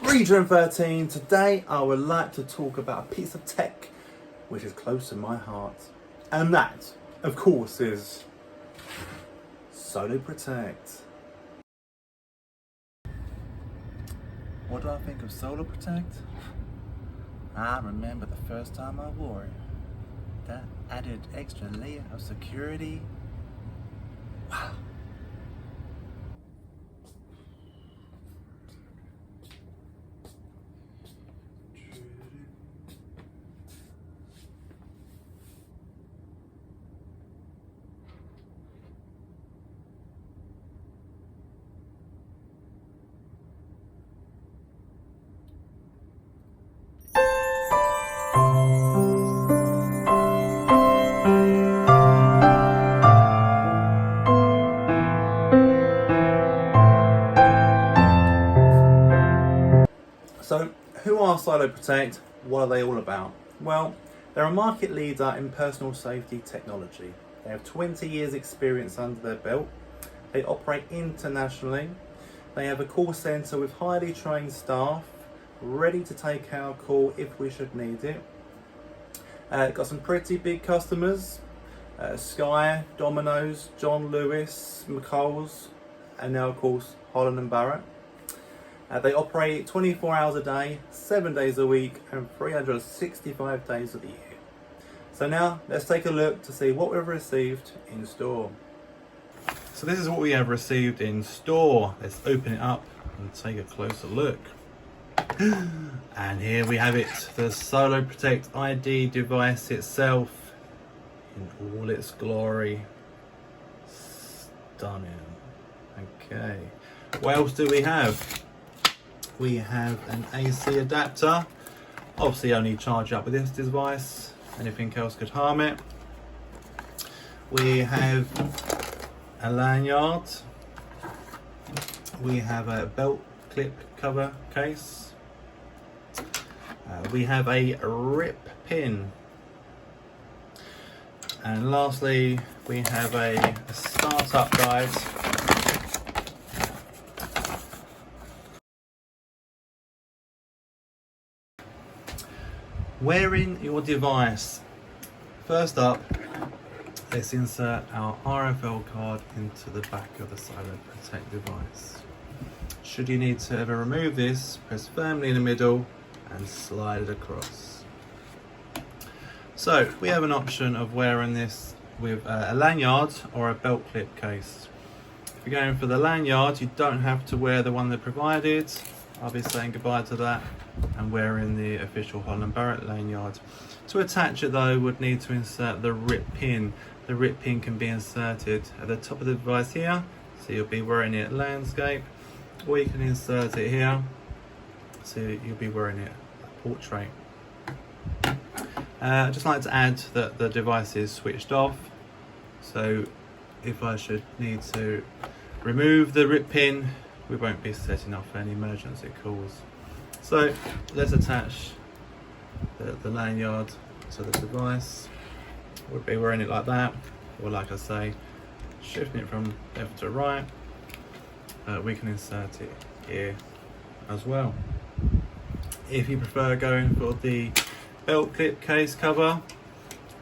Region 13. Today I would like to talk about a piece of tech which is close to my heart, and that, of course, is Soloprotect. What do I think of Soloprotect? I remember the first time I wore it. That added extra layer of security. Wow. So, who are Soloprotect? What are they all about? Well, they're a market leader in personal safety technology. They have 20 years experience under their belt. They operate internationally. They have a call centre with highly trained staff, ready to take our call if we should need it. Got some pretty big customers, Sky, Domino's, John Lewis, McColl's, and now of course Holland and Barrett. They operate 24 hours a day, 7 days a week, and 365 days of the year. So now let's take a look to see what we've received in store. So this is what we have received in store. Let's open it up and take a closer look. And here we have it, the Soloprotect ID device itself in all its glory. Stunning. Okay. What else do we have? We have an AC adapter. Obviously only charge up with this device. Anything else could harm it. We have a lanyard. We have a belt clip cover case. We have a rip pin. And lastly, we have a startup guide. Wearing your device. First up, let's insert our RFL card into the back of the Soloprotect device. Should you need to ever remove this, press firmly in the middle and slide it across. So we have an option of wearing this with a lanyard or a belt clip case. If you're going for the lanyard, you don't have to wear the one they provided. I'll be saying goodbye to that and wearing the official Holland Barrett lanyard. To attach it though, would need to insert the rip pin. The rip pin can be inserted at the top of the device here, so you'll be wearing it landscape, or you can insert it here, so you'll be wearing it portrait. I'd just like to add that the device is switched off, so if I should need to remove the rip pin, we won't be setting off any emergency calls. So let's attach the lanyard to the device. We'll be wearing it like that, or like I say, shifting it from left to right. We can insert it here as well. If you prefer going for the belt clip case cover,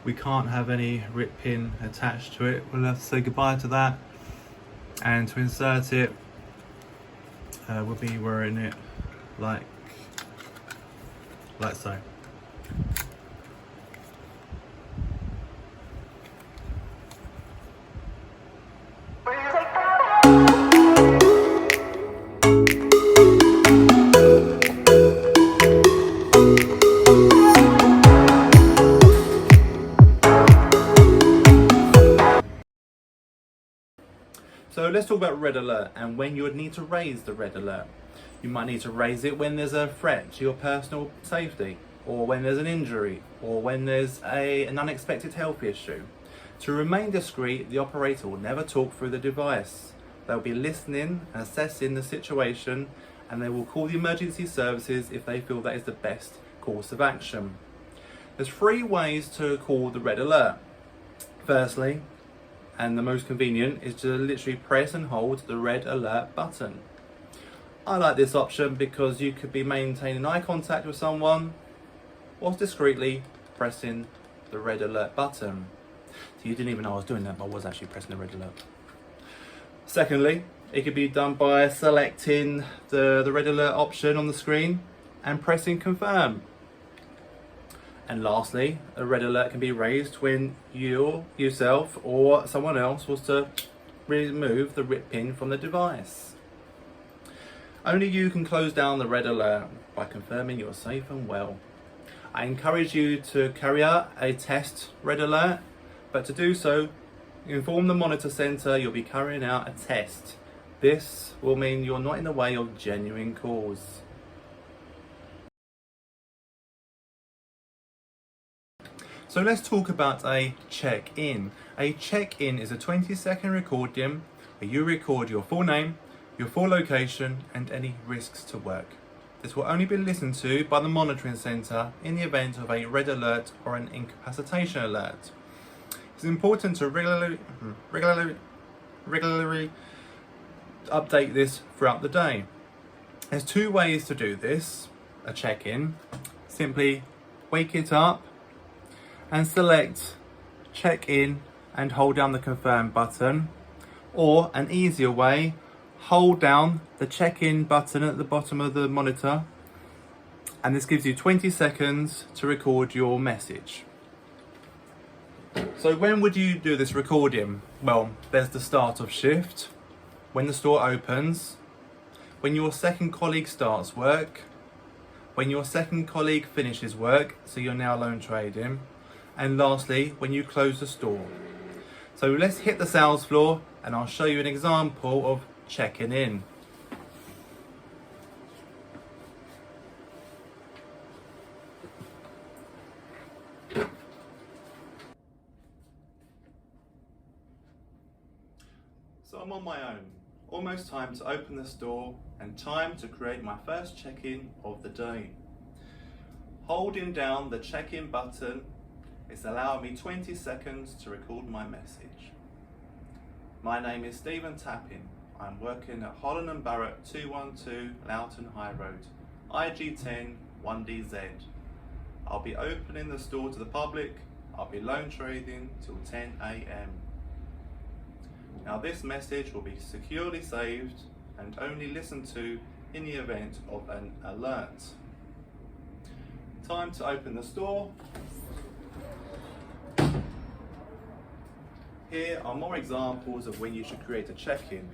we can't have any rip pin attached to it. We'll have to say goodbye to that. And to insert it, we'll be wearing it like so. So let's talk about red alert and when you would need to raise the red alert. You might need to raise it when there's a threat to your personal safety, or when there's an injury, or when there's an unexpected health issue. To remain discreet, the operator will never talk through the device. They'll be listening and assessing the situation, and they will call the emergency services if they feel that is the best course of action. There's 3 ways to call the red alert. Firstly, and the most convenient, is to literally press and hold the red alert button. I like this option because you could be maintaining eye contact with someone whilst discreetly pressing the red alert button. So you didn't even know I was doing that, but I was actually pressing the red alert. Secondly, it could be done by selecting the red alert option on the screen and pressing confirm. And lastly, a red alert can be raised when yourself or someone else was to remove the RIP pin from the device. Only you can close down the red alert by confirming you're safe and well. I encourage you to carry out a test red alert, but to do so, inform the monitor center you'll be carrying out a test. This will mean you're not in the way of genuine calls. So let's talk about a check-in. A check-in is a 20-second recording where you record your full name, your full location and any risks to work. This will only be listened to by the monitoring centre in the event of a red alert or an incapacitation alert. It's important to regularly update this throughout the day. There's two ways to do this. A check-in, simply wake it up and select check-in and hold down the confirm button, or an easier way, hold down the check-in button at the bottom of the monitor and this gives you 20 seconds to record your message. So when would you do this recording? Well, there's the start of shift, when the store opens, when your second colleague starts work, when your second colleague finishes work, so you're now alone trading, and lastly, when you close the store. So let's hit the sales floor and I'll show you an example of checking in. So I'm on my own. Almost time to open the store and time to create my first check-in of the day. Holding down the check-in button is allowing me 20 seconds to record my message. My name is Stephen Tappin. I'm working at Holland and Barrett 212 Loughton High Road, IG10 1DZ. I'll be opening the store to the public. I'll be loan trading till 10 AM. Now this message will be securely saved and only listened to in the event of an alert. Time to open the store. Here are more examples of when you should create a check-in.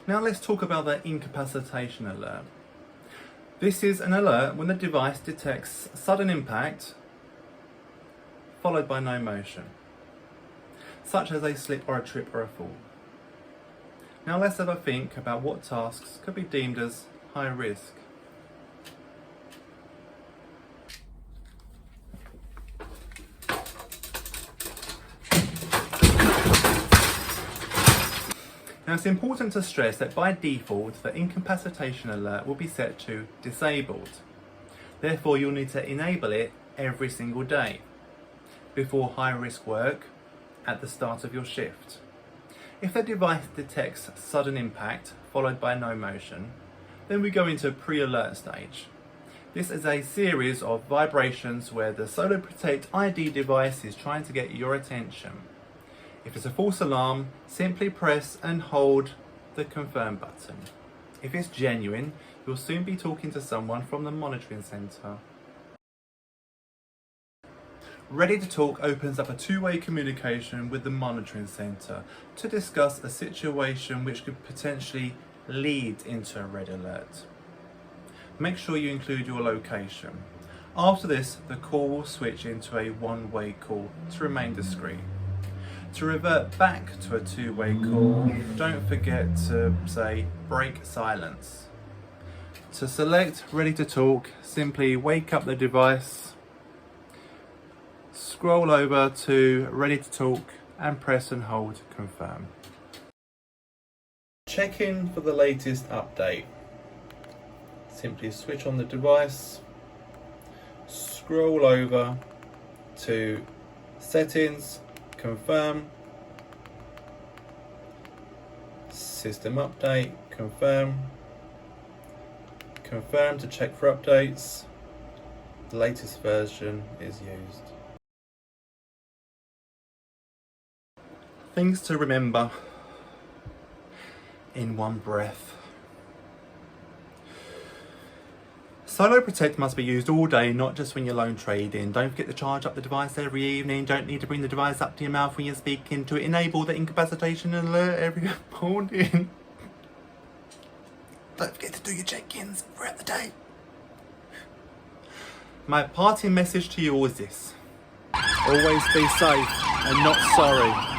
Now let's talk about the incapacitation alert. This is an alert when the device detects sudden impact followed by no motion, such as a slip or a trip or a fall. Now let's have a think about what tasks could be deemed as high risk. Now it's important to stress that by default the incapacitation alert will be set to disabled. Therefore you'll need to enable it every single day before high risk work at the start of your shift. If the device detects sudden impact followed by no motion, then we go into pre-alert stage. This is a series of vibrations where the Soloprotect ID device is trying to get your attention. If it's a false alarm, simply press and hold the confirm button. If it's genuine, you'll soon be talking to someone from the monitoring centre. Ready to Talk opens up a two-way communication with the monitoring centre to discuss a situation which could potentially lead into a red alert. Make sure you include your location. After this, the call will switch into a one-way call to remain discreet. To revert back to a two-way call, don't forget to say break silence. To select Ready to Talk, simply wake up the device, scroll over to Ready to Talk and press and hold confirm. Check in for the latest update. Simply switch on the device, scroll over to settings, confirm, system update, confirm to check for updates. The latest version is used. Things to remember in one breath. Soloprotect must be used all day, not just when you're lone trading. Don't forget to charge up the device every evening. Don't need to bring the device up to your mouth when you're speaking to it. Enable the incapacitation alert every morning. Don't forget to do your check-ins throughout the day. My parting message to you all is this: always be safe and not sorry.